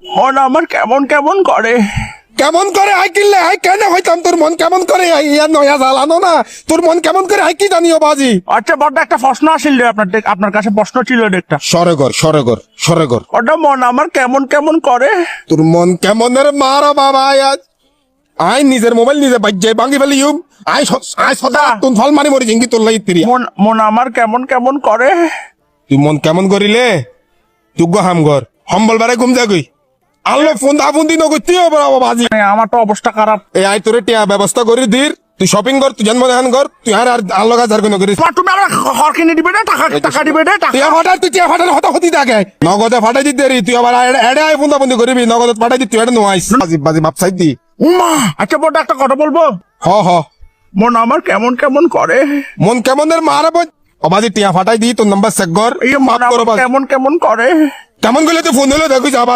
মন আমার কেমন কেমন করে। কেমন করে আই কিনলে আই কেন হইতাম তোর মন কেমন করে ইয়া নয়া জ্বালানো না তোর মন কেমন করে আই কি জানিও বাজি। আচ্ছা বড় একটা প্রশ্ন আসিল রে আপনার কাছে প্রশ্ন ছিল রে একটা। সরেগর ওটা মন আমার কেমন কেমন করে। তোর মন কেমনের মারা বাবা আজ আই নিজের মোবাইল নিজে বাজ্যে ভাঙি ফেলি আই সদা তুন ফল মারি মরি জিঙ্গি তোর লাগি তিরিয়া। মন আমার কেমন কেমন করে। তুই মন কেমন করিলে তুগ্য হামঘর হম্বল বারে ঘুম যাগই আল্লো ফোন দি নগই তুই বাবা বাজি। আমার তো অবস্থা খারাপ। এই আই তোরে টিয়া ব্যবস্থা করি দির তুই শপিং কর তুই জন্ম দেখান কর তুই আর আল্লো গাছ আর কোনো করিস। তুমি আমার ঘর কিনে দিবে না টাকা দিবে না টাকা। টিয়া ফাটার হতা হতি থাকে নগদে ফাটাই দিতে রে তুই আবার এডে আই ফোন বন্ধ করবি নগদে ফাটাই দিতে তুই এডে নোয়াইস বাজি বাপ সাইড দি। উমা আচ্ছা বড় একটা কথা বলবো। হ মন আমার কেমন কেমন করে। মন কেমনের মারা অবাজি টিয়া ফাটাই দি তোর নাম্বার চেক কর এই মন আমার কেমন কেমন করে। কেমন গেলে তুই ফোন হলো দেখিস আবার